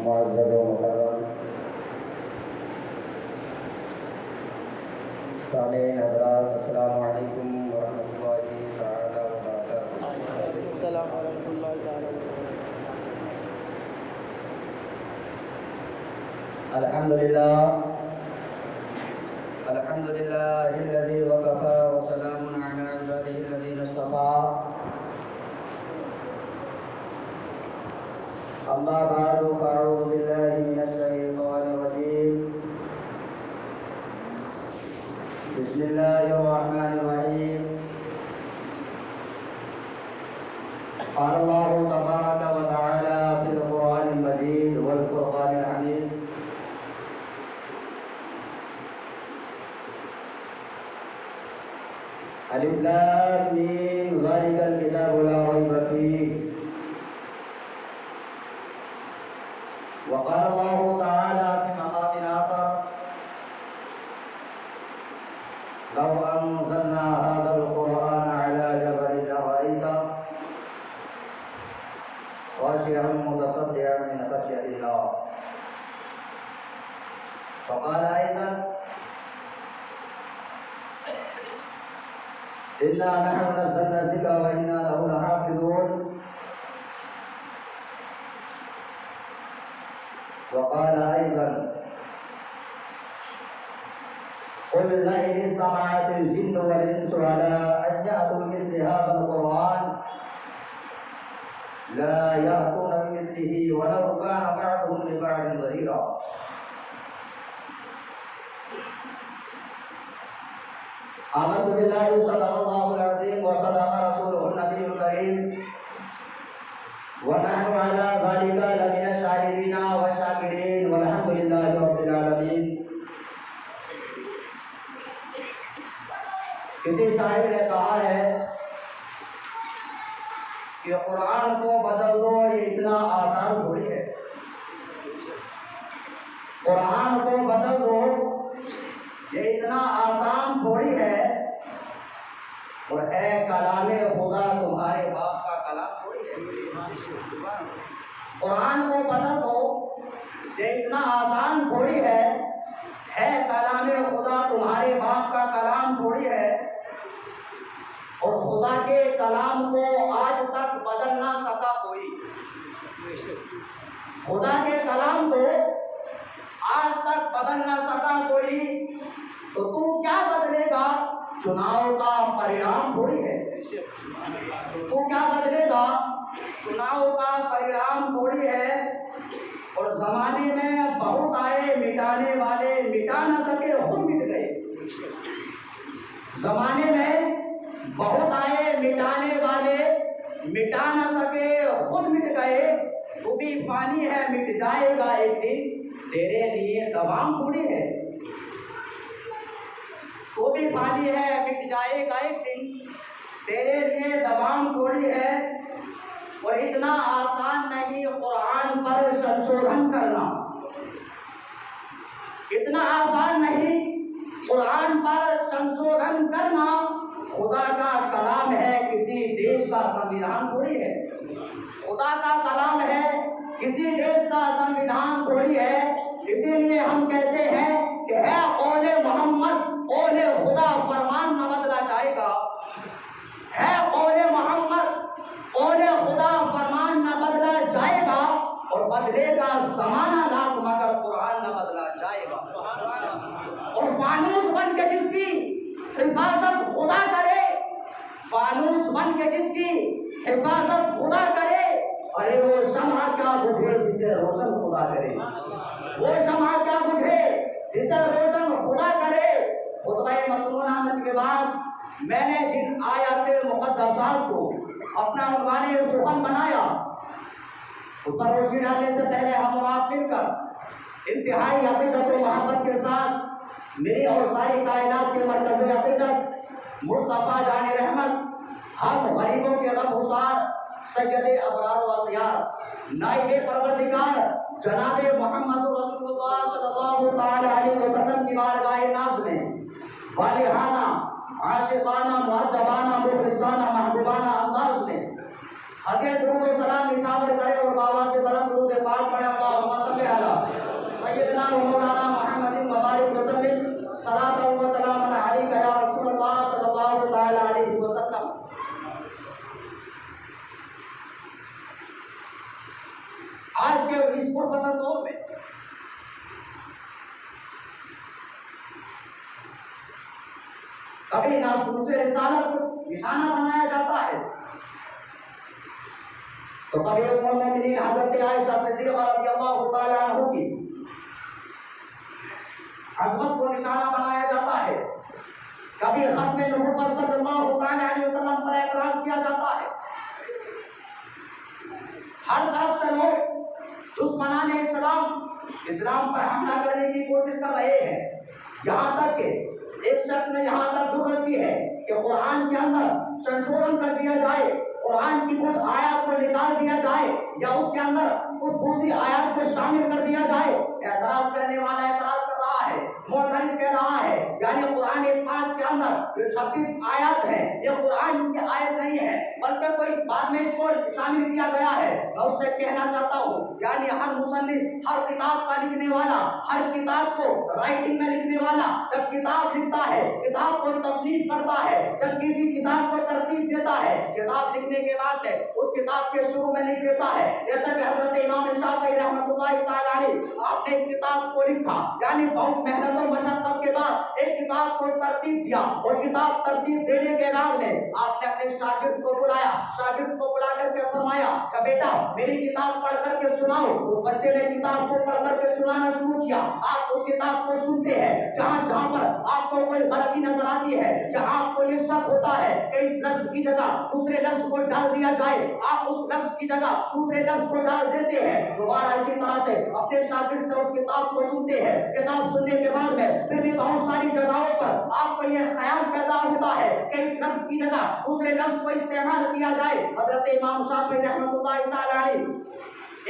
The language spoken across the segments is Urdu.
معزز و مکرم سامعین حضرات، السلام علیکم ورحمۃ اللہ تعالی وبرکاتہ۔ وعلیکم السلام ورحمۃ اللہ تعالیٰ وبرکاتہ۔ الحمد للہ الذی وکفى وسلام علی عباده الذین اصطفى، اما بعد فاعوذ باللہ من الشیطان الرجیم، بسم اللہ الرحمن الرحیم۔ قال اللہ تبارک وتعالی فی القرآن المجید والفرقان الحمید، الف لام میم ذلک الکتاب لا ریب فیہ۔ وقال اللہ تعالی فی مقام آخر، لو انزلنا هذا القرآن على جبل لرأيته خاشعا متصدعا من خشية الله۔ وقال أيضا إنا نحن نزلنا الذكر وإنا له لحافظون۔ وقال أيضا قل لئن اجتمعت الجن والإنس على أن يأتوا بمثل هذا القرآن لا يأتون بمثله ولو كان بعضهم لبعض ظهيرا۔ آمنت بالله صدق الله العظيم وصدق رسوله النبي الكريم ونحن على ذلك لمن الشاهدين والشاكرين والحمد لله رب العالمين۔ کسی شاعر نے کہا ہے کہ قرآن کو بدل دو، یہ اتنا آسان تھوڑی ہے۔ قرآن کو بدل دو یہ اتنا آسان تھوڑی ہے، اور ہے کلام خدا تمہارے باپ کا کلام تھوڑی ہے۔ قرآن کو بدل دو یہ اتنا آسان تھوڑی ہے کلام خدا تمہارے باپ کا کلام تھوڑی ہے، اور خدا کے کلام کو آج تک بدل نہ سکا کوئی۔ خدا کے کلام کو آج تک بدل نہ سکا کوئی، تو تو کیا بدلے گا؟ چناؤ کا پریڑام تھوڑی ہے۔ تو کیا بدلے گا؟ چناؤ کا پریڑام تھوڑی ہے۔ اور زمانے میں بہت آئے مٹانے والے، مٹا نہ سکے خود مٹ گئے۔ زمانے میں بہت آئے مٹانے والے، مٹا نہ سکے خود مٹ گئے۔ تو بھی فانی ہے، مٹ جائے گا ایک دن، تیرے لیے دوام تھوڑی ہے۔ تو بھی فانی ہے، مٹ جائے گا ایک دن، تیرے لیے دوام تھوڑی ہے۔ اور اتنا آسان نہیں قرآن پر سنشودھن کرنا، اتنا آسان نہیں قرآن پر سنشودھن کرنا۔ خدا کا کلام ہے، کسی دیش کا سنویدھان تھوڑی ہے۔ خدا کا کلام ہے، کسی دیش کا سنویدھان تھوڑی ہے۔ اسی لیے ہم کہتے ہیں کہ ہے قول محمد، قول خدا فرمان نہ بدلا جائے گا۔ ہے قول محمد، قول خدا فرمان نہ بدلا جائے گا، اور بدلے گا زمانہ لاکھ مگر قرآن نہ بدلا جائے گا۔ اور فانوس بن کے جس کی حفاظت خدا کرے، فانوس بن کے جس کی حفاظت خدا کرے، ارے وہ شمع کیا بجھے جسے روشن خدا کرے، وہ شمع کیا بجھے جسے روشن خدا کرے۔ خطبہ مسنون آمد کے بعد میں نے جن آیات مقدسات کو اپنا عنوان سخن بنایا، اس پر روشنی ڈالنے سے پہلے ہم اور آپ مل کر انتہائی عقیدت و محبت کے ساتھ میری اور ساری کائنات کے مرکز عقیدت مصطفیٰ جان رحمت، ہم غریبوں کے غم گسار، سید ابرار و اخیار، نائب پروردگار جناب محمد رسول اللہ صلی اللہ تعالی علیہ وسلم کی بارگاہ ناز میں والہانہ، عاشقانہ، مؤدبانہ، مخلصانہ، محبوبانہ انداز میں حق درود و سلام نچھاور کرے اور بابا سے بلند درود پاک پڑھے۔ اللہم صلی سیدنا و مولانا محمد مبارک وسلم صلاۃ و سلام علیک یا رسول اللہ صلی اللہ تعالی علیہ وسلم۔ آج کے اس پرفتن دور میں کبھی ناموس رسالت کو نشانہ بنایا جاتا ہے تو کبھی ام المؤمنین حضرت عائشہ صدیقہ رضی اللہ تعالی عنہ کی عظمت کو نشانہ بنایا جاتا ہے، کبھی ختم نبوت صلی اللہ تعالی علیہ وسلم پر اعتراض کیا جاتا ہے۔ ہر طرف سے لوگ دشمنان اسلام پر حملہ کرنے کی کوشش کر رہے ہیں، یہاں تک کہ ایک شخص نے یہاں تک ضرورت کی ہے کہ قرآن کے اندر سنشودھن کر دیا جائے، قرآن کی کچھ آیات کو نکال دیا جائے یا اس کے اندر کچھ دوسری آیات کو شامل کر دیا جائے۔ اعتراض کرنے والا اعتراض کر رہا ہے، معترض کہہ رہا ہے یعنی قرآن پاک کے اندر جو 26 آیات ہیں یہ قرآن کی آیت نہیں ہے بلکہ کوئی بعد میں اس کو شامل کیا گیا ہے۔ میں اس سے کہنا چاہتا ہوں یعنی ہر مصنف، ہر کتاب کا لکھنے والا، ہر کتاب کو رائٹنگ میں لکھنے والا جب کتاب لکھتا ہے، کتاب کو تصنیف کرتا ہے، جب کسی کتاب کو ترتیب دیتا ہے، کتاب لکھنے کے بعد میں اس کتاب کے شروع میں لکھ دیتا ہے، جیسا کہ حضرت امام شافعی رحمۃ اللہ تعالی علیہ آپ نے ایک کتاب کو لکھا، یعنی بہت محنت و مشقت کے بعد ایک کتاب کو ترتیب دیا اور کتاب ترتیب دینے کے بعد میں آپ نے اپنے شاگرد کو بلایا، شاگرد کو بلا کر کے فرمایا کہ بیٹا میری کتاب پڑھ کر کے سناؤ۔ اس بچے نے کتاب کو پڑھ کر کے سنانا شروع کیا۔ آپ اس کتاب کو سنتے ہیں، جہاں جہاں پر آپ کو کوئی غلطی نظر آتی ہے یا آپ کو یہ شک ہوتا ہے کہ اس لفظ کی جگہ دوسرے لفظ کو ڈال دیا جائے، آپ اس لفظ کی جگہ دوسرے لفظ کو ڈال دیتے ہیں۔ دوبارہ اسی طرح سے اپنے شاگرد سے اس کتاب کو سنتے ہیں، کتاب سننے کے بعد میں پھر بھی بہت ساری جگہوں پر آپ کو یہ خیال پیدا ہوتا ہے کہ اس لفظ کی جگہ دوسرے لفظ کو استعمال کیا جائے۔ حضرت امام شافعی رحمۃ اللہ تعالی علیہ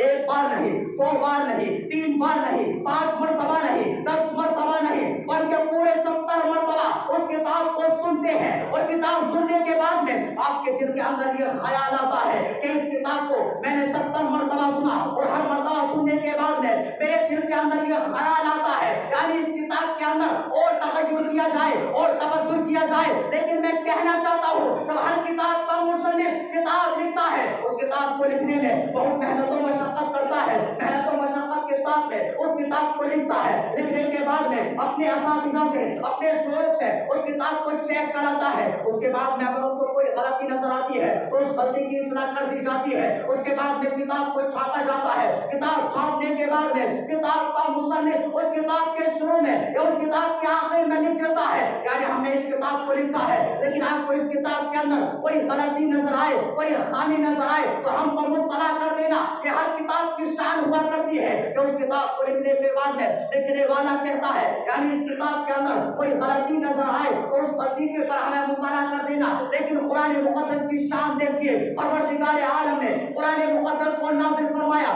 ایک بار نہیں، دو بار نہیں، 3 بار نہیں، 5 مرتبہ نہیں، 10 مرتبہ نہیں، بلکہ پورے 70 مرتبہ اس کتاب کو سنتے ہیں اور کتاب سننے کے بعد میں آپ کے دل کے اندر یہ خیال آتا ہے کہ اس کتاب کو میں نے 70 مرتبہ سنا اور ہر مرتبہ سننے کے بعد میں میرے دل کے اندر یہ خیال آتا ہے یعنی اس کتاب کے اندر اور تغیر کیا جائے اور تبدل کیا جائے۔ لیکن میں کہنا چاہتا ہوں جب ہر کتاب کا مصنف کتاب لکھتا ہے، اس کتاب کو لکھنے میں بہت محنت و مشقت کرتا ہے، محنت و مشقت کے ساتھ میں اس کتاب کو لکھتا ہے، لکھنے کے بعد میں اپنے اساتذہ سے، اپنے شعور سے اس کتاب کو چیک کراتا ہے۔ اس کے بعد میں اگر ان کو کوئی غلطی نظر آتی ہے تو اس غلطی کی اصلاح کر دی جاتی ہے۔ اس کے بعد میں کتاب کو چھاپا جاتا ہے، کتاب چھاپنے کے بعد میں کتاب کا مصنف اس کتاب کے شروع میں یا اس کتاب کے آخر میں لکھ دیتا ہے یعنی ہم نے اس کتاب کو لکھا ہے، لیکن آپ کو اس کتاب کے اندر کوئی غلطی نظر آئے، کوئی خامی نظر آئے تو ہم کو مطلع کر دینا کہ ہر کتاب کی شان ہوا کرتی ہے کہ اس کتاب کو لکھنے کے بعد میں لکھنے والا کہتا ہے یعنی اس کتاب کے اندر کوئی غلطی نظر آئے تو اس غلطی کے پر ہمیں مطلع کر دینا۔ لیکن قرآن مقدس کی شان دیکھیے، پروردگار عالم نے قرآن مقدس کو نازل فرمایا،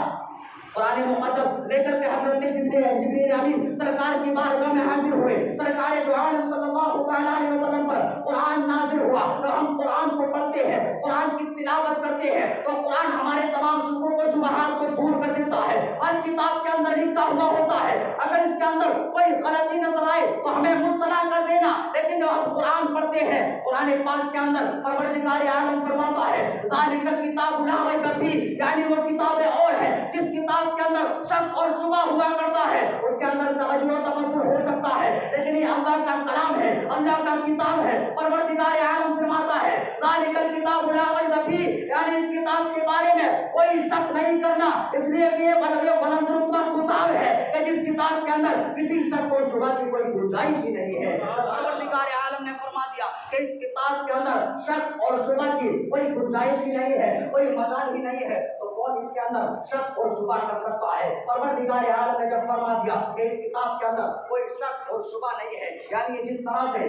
قرآن مقدس لے کر کے حضرت جبریل امین سرکار کی بارگاہ میں حاضر ہوئے، سرکار دو عالم صلی اللہ تعالی علیہ وسلم پر قرآن نازل ہوا۔ جب ہم قرآن کو پڑھتے ہیں، قرآن کی تلاوت کرتے ہیں تو قرآن ہمارے تمام شکوک و شبہات کو دور کر دیتا ہے۔ ہر کتاب کے اندر لکھا ہوا ہوتا ہے، اگر اس کے اندر کوئی غلطی نظر آئے تو ہمیں مطلع کر دینا۔ لیکن جب ہم قرآن پڑھتے ہیں، قرآن پاک کے اندر پروردگار عالم فرماتا ہے ذالک الکتاب لا ریب فیہ، یعنی وہ کتاب اور ہے جس کتاب کے اندر شک اور شبہ ہوا کرتا ہے، اس کے اندر تغیر و تبدل ہو سکتا ہے، لیکن یہ اللہ کا کلام ہے، اللہ کا کتاب ہے۔ پروردگار عالم فرماتا ہے ذالک الکتاب لا ریب فیہ، یعنی اس کتاب کے بارے میں کوئی شک نہیں کرنا، اس لیے کہ یہ بلند رتبہ کتاب ہے کہ جس کتاب کے اندر کسی شک و شبہ کی کوئی گنجائش ہی نہیں ہے۔ پروردگار عالم نے فرما دیا کہ اس کتاب کے اندر شک اور شبہ کی کوئی گنجائش ہی نہیں ہے، کوئی مجال ہی نہیں ہے، تو کون اس کے اندر شک اور شبہ کر سکتا ہے؟ پروردگار عالم نے جب فرما دیا کہ اس کتاب کے اندر کوئی شک اور شبہ نہیں ہے، یعنی جس طرح سے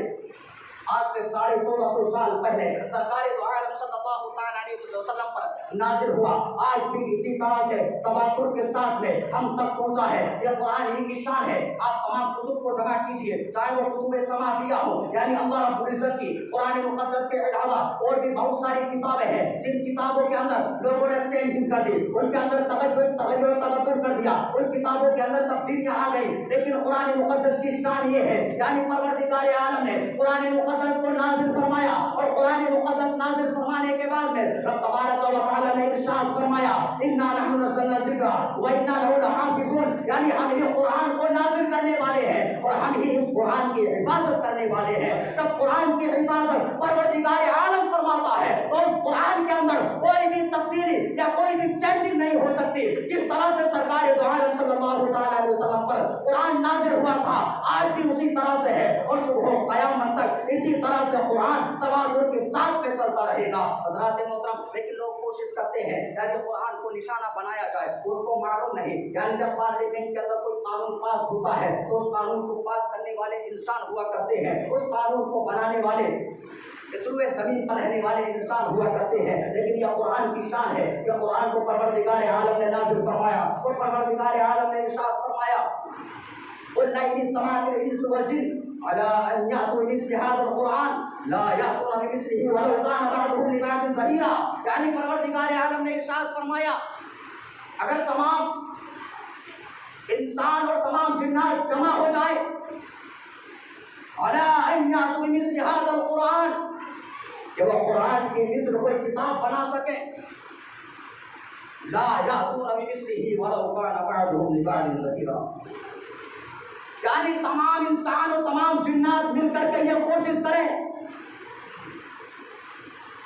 آج سے 1450 سال پہلے سرکار دو عالم صلی اللہ تعالیٰ علیہ وسلم پر نازل ہوا، آج بھی اسی طرح سے تواتر کے ساتھ میں ہم تک پہنچا ہے۔ یہ قرآن ہی کی شان ہے۔ آپ تمام کتب کو جمع کیجئے، چاہے وہ کتب سماویہ ہو، یعنی اللہ رب العزت کی قرآن مقدس کے علاوہ اور بھی بہت ساری کتابیں ہیں جن کتابوں کے اندر لوگوں نے چینجنگ کر دی، ان کے اندر تبدل کر دیا، ان کتابوں کے اندر تبدیلیاں آ گئی، لیکن قرآن مقدس کی شان یہ ہے، یعنی پروردگار عالم نے قرآن مقدس کو نازل فرمایا، اور قرآن مقدس نازل فرمانے کے بعد میں رب تبارک و تعالی نے ارشاد فرمایا انا نحن نزلنا الذکر وانا لہ لحافظون، یعنی ہم ہی قرآن کو نازل کرنے والے ہیں اور ہم ہی اس قرآن کی حفاظت کرنے والے ہیں۔ جب قرآن کی حفاظت پروردگار عالم فرماتا ہے تو اس قرآن کے اندر کوئی بھی تبدیلی یا کوئی بھی چینجنگ نہیں ہو سکتی۔ جس طرح سے سرکار دو عالم صلی اللہ تعالی علیہ وسلم پر قرآن نازل ہوا تھا، آج بھی اسی طرح سے ہے اور صبح قیامت تک اسی طرح سے قرآن تواتر کے ساتھ میں چلتا رہے گا۔ حضرات محترم، لیکن لوگ کوشش کرتے ہیں یعنی قرآن کو نشانہ بنایا جائے، ان کو معلوم نہیں، یعنی جب پارلیمنٹ کے اندر کوئی قانون پاس ہوتا ہے تو اس قانون کو پاس کرنے والے انسان ہوا کرتے ہیں، اس قانون کو بنانے والے اس روئے زمین پر رہنے والے انسان ہوا کرتے ہیں، لیکن یہ قرآن کی شان ہے کہ قرآن کو پروردگار عالم نے نازل فرمایا اور پروردگار عالم نے ارشاد فرمایا قل لئن اجتمعت الانس والجن على ان يأتوا بمثل هذا القرآن لا يأتون بمثله ولو كان بعضهم لبعض ظهيرا، یعنی پروردگار عالم نے ارشاد فرمایا اگر تمام انسان اور تمام جنات جمع ہو جائے على ان يأتوا بمثل هذا القرآن، کہ وہ قرآن کی مثل کوئی کتاب بنا سکے، لا يأتون بمثله ولو كان بعضهم لبعض ظهيرا، یعنی تمام انسان اور تمام جنات مل کر کے یہ کوشش کریں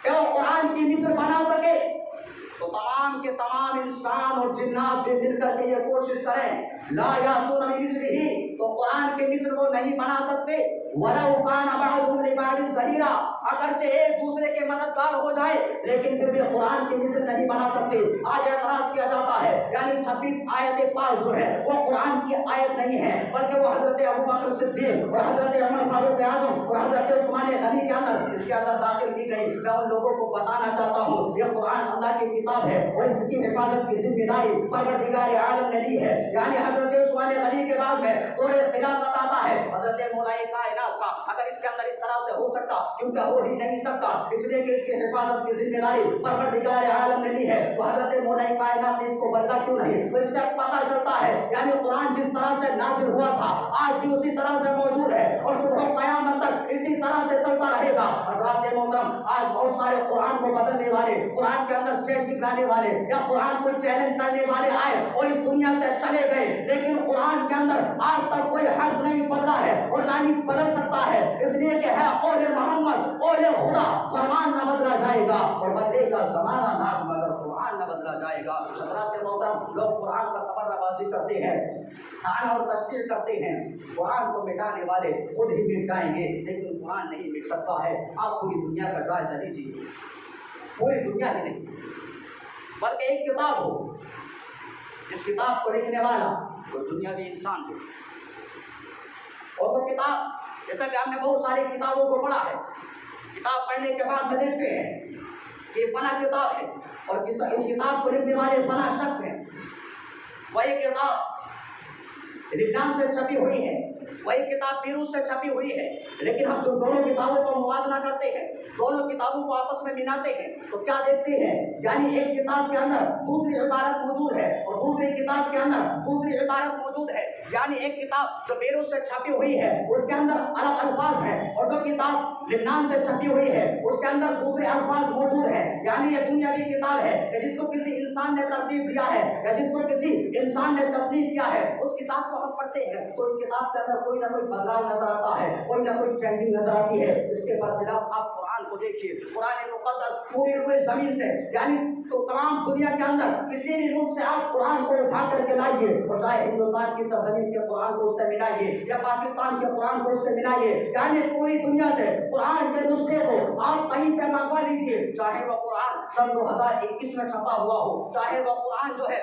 کہ وہ قرآن کی مثل بنا سکے، تو تمام کے تمام انسان اور جنات بھی مل کر کے یہ کوشش کریں لا یاتون بمثلہ، تو قرآن کی مثل وہ نہیں بنا سکتے، ولو کان بعضهم لبعض ظہیرا، اگرچہ ایک دوسرے کے مددگار ہو جائے لیکن پھر بھی قرآن کی مثل نہیں بنا سکتے۔ آج اعتراض کیا جاتا ہے یعنی 26 آیت پاک جو ہے وہ قرآن کی آیت نہیں ہے، بلکہ وہ حضرت ابوبکر صدیق اور حضرت عمر فاروق اعظم اور حضرت عثمان غنی کے اندر اس کے اندر داخل کی گئی۔ میں ان لوگوں کو بتانا چاہتا ہوں یہ قرآن اللہ کی کتاب ہے اور اس کی حفاظت کی ذمہ داری پروردگار عالم نے لی ہے، یعنی حضرت عثمان غنی کے بعد میں دور خلافت آتا ہے حضرت مولا کائنات کا، اگر اس کے اندر اس طرح سے ہو سکتا کیونکہ ہو ہی نہیں سکتا، اس لیے کہ اس کی حفاظت کی ذمہ داری پروردگار عالم نے لی ہے، تو حضرت مولا کائنات نے اس کو بدلا کیوں نہیں؟ تو اس سے پتہ چلتا ہے یعنی قرآن جس طرح سے نازل ہوا تھا آج بھی اسی طرح سے موجود ہے اور صبح قیامت تک اسی طرح سے چلتا رہے گا۔ حضرات محترم، آج بہت سارے قرآن کو بدلنے والے، قرآن کے اندر چینج لانے والے یا قرآن کو چیلنج کرنے والے آئے اور اس دنیا سے چلے گئے، لیکن قرآن کے اندر آج تک کوئی حرف نہیں بدلا ہے اور نہ ہی بدل سکتا ہے، اس لیے کہ ہے قول محمد قول خدا، فرمان نہ بدلا جائے گا اور بدلے گا زمانہ نہ مگر قرآن نہ بدلا جائے گا۔ حضرات محترم، لوگ قرآن پر تبرہ بازی کرتے ہیں، تعریف اور تشریح کرتے ہیں، قرآن کو مٹانے والے خود ہی مٹ جائیں گے لیکن قرآن نہیں مٹ سکتا ہے۔ آپ پوری دنیا کا جائزہ لیجیے، پوری دنیا ہی نہیں بلکہ ایک کتاب ہو جس کتاب کو لکھنے والا کوئی دنیاوی انسان ہو، اور وہ کتاب جیسا کہ ہم نے بہت ساری کتابوں کو پڑھا ہے، کتاب پڑھنے کے بعد میں دیکھتے ہیں کہ فلاں کتاب ہے اور اس کتاب کو لکھنے والے فلاں شخص ہیں، وہی کتاب لبنان سے چھپی ہوئی ہے، وہی کتاب بیروت سے چھپی ہوئی ہے، لیکن ہم جو دونوں کتابوں کو موازنہ کرتے ہیں، دونوں کتابوں کو آپس میں ملاتے ہیں تو کیا دیکھتے ہیں یعنی ایک کتاب کے اندر دوسری عبارت موجود ہے اور دوسری کتاب کے اندر دوسری عبارت موجود ہے، یعنی ایک کتاب جو بیروت سے چھپی ہوئی ہے اس کے اندر الگ الفاظ ہیں اور جو کتاب لبنان سے چھپی ہوئی ہے اس کے اندر دوسرے الفاظ موجود ہیں، یعنی یہ دنیاوی کتاب ہے کہ جس کو کسی انسان نے ترتیب دیا ہے یا جس کو کسی انسان نے تصنیف کیا ہے، اس کتاب کو ہم پڑھتے ہیں تو اس کتاب کے اندر کوئی نہ کوئی بدلاؤ نظر آتا ہے، کوئی نہ کوئی چینجنگ نظر آتی ہے۔ اس کے برخلاف آپ قرآن کو دیکھیے، قرآن مقدس پوری روئے زمین سے یعنی تو تمام دنیا کے اندر کسی بھی ملک سے آپ قرآن کو اٹھا کر کے لائیے اور چاہے ہندوستان کی سرزمین کے قرآن کو اس سے ملائیے یا پاکستان کے قرآن کو اس سے ملائیے، یعنی پوری دنیا سے قرآن کے نسخے کو آپ کہیں سے منگوا لیجیے، چاہے وہ قرآن سن 2021 میں چھپا ہوا ہو، چاہے وہ قرآن جو ہے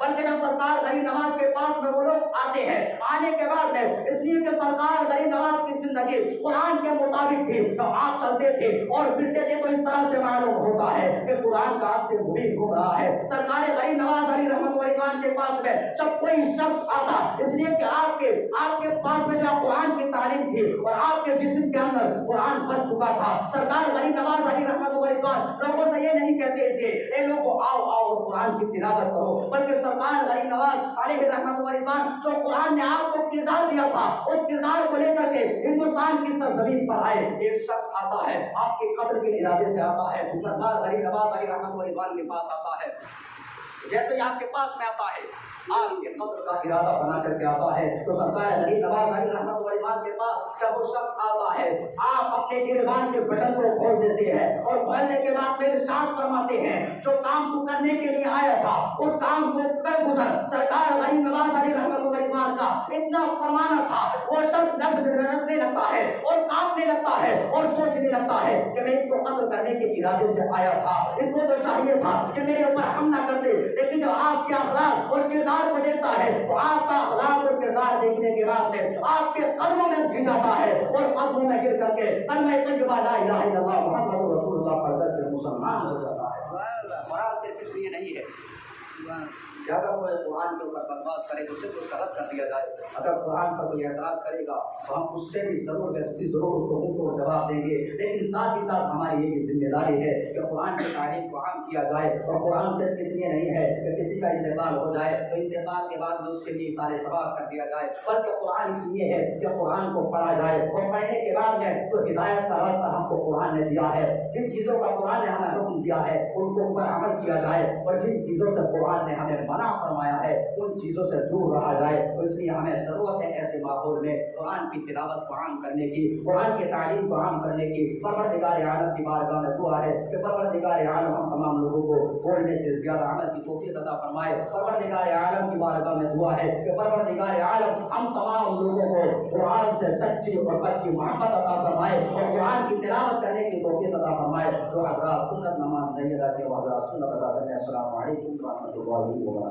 بلکہ جب سرکار غریب نواز کے پاس میں وہ لوگ آتے ہیں، آنے کے بعد میں اس لیے کہ سرکار غریب نواز کی زندگی قرآن کے مطابق تھی، تو آپ چلتے تھے اور پھرتے تھے تو اس طرح سے معلوم ہوتا ہے کہ قرآن کا آپ سے مرید گھوم رہا ہے۔ سرکار غریب نواز علی رحمت و رضوان کے پاس میں جب کوئی شخص آتا، اس لیے کہ آپ کے پاس میں جو قرآن کی تعلیم تھی اور آپ کے جسم کے اندر قرآن بس چکا تھا، سرکار غریب نواز علی رحمت و رضوان لوگوں سے یہ نہیں کہتے تھے اے لوگوں آؤ اور قرآن کی تلاوت کرو، بلکہ سرکار غریب نواز علیہ رحمت و رضوان جو قرآن نے آپ کو کردار دیا تھا، اس کردار کو لے کر کے ہندوستان کی سرزمین پر آئے۔ ایک شخص آتا ہے، آپ کے قدر کے ارادے سے آتا ہے، سرکار غریب نواز علی رحمت و رضوان کے پاس آتا ہے، جیسے ہی آپ کے پاس میں آتا ہے، آپ کے قدر کا ارادہ بنا کر کے آتا ہے، تو سرکار غریب نواز علی رحمت و رضوان کے پاس جب وہ شخص آتا ہے، آپ اپنے گریبان کے بٹن کو کھول دیتے ہیں اور کھولنے کے بعد پھر ارشاد فرماتے ہیں جو کام تو کرنے کے لیے آیا تھا اس کام کو کر گزر۔ سرکار غریب نواز علی رحمت و رضوان کا اتنا فرمانا تھا، وہ شخص نسنے لگتا ہے اور کانپنے لگتا ہے اور سوچنے لگتا ہے کہ میں ان کو قتل کرنے کے ارادے سے آیا تھا، ان کو تو چاہیے تھا کہ میرے اوپر حملہ کر دے، لیکن جب آپ کے اخلاق اور کردار کو دیکھتا ہے تو آپ کا اخلاق اور کردار دیکھنے کے بعد میں آپ کے قدموں میں گر جاتا ہے اور قدموں میں گر کر کے کلمہ طیبہ لا الہ الا اللہ محمد رسول اللہ پڑھ کر کے مسلمان ہو جاتا ہے۔ مراد صرف اس لیے نہیں ہے کہ اگر کوئی قرآن کے اوپر بکواس کرے تو صرف اس کا رد کر دیا جائے، اگر قرآن پر کوئی اعتراض کرے گا تو ہم اس سے بھی ضرور اس کو جواب دیں گے، لیکن ساتھ ہی ساتھ ہماری یہ بھی ذمہ داری ہے کہ قرآن کی تعلیم کو عام کیا جائے، اور قرآن صرف اس لیے نہیں ہے کہ کسی کا انتقال ہو جائے تو انتقال کے بعد میں اس کے لیے سارے ثواب کر دیا جائے، بلکہ قرآن اس لیے ہے کہ قرآن کو پڑھا جائے، اور پڑھنے کے بعد میں جو ہدایت کا راستہ ہم کو قرآن نے دیا ہے، جن چیزوں کا قرآن نے ہمیں حکم دیا ہے ان کو اوپر عمل کیا جائے، اور جن چیزوں سے قرآن نے ہمیں منع فرمایا ہے ان چیزوں سے دور رہا جائے۔ اس لیے ہمیں ضرورت ہے ایسے ماحول میں قرآن کی تلاوت کو عام کرنے کی، قرآن کی تعلیم کو عام کرنے کی۔ پروردگار عالم کی بارگاہ میں دعا ہے کہ پروردگار عالم ہم تمام لوگوں کو بولنے سے زیادہ عمل کی توفیق عطا فرمائے۔ پروردگار عالم کی بارگاہ میں دعا ہے کہ پروردگار عالم ہم تمام لوگوں کو قرآن سے سچی اور پکی محبت عطا فرمائے اور قرآن کی تلاوت کرنے کی توفیق عطا فرمائے۔ جو حضرات سنت نماز زیادہ کے حضرات سنت ادا کرنے، السلام علیکم ورحمۃ اللہ وبرکاتہ۔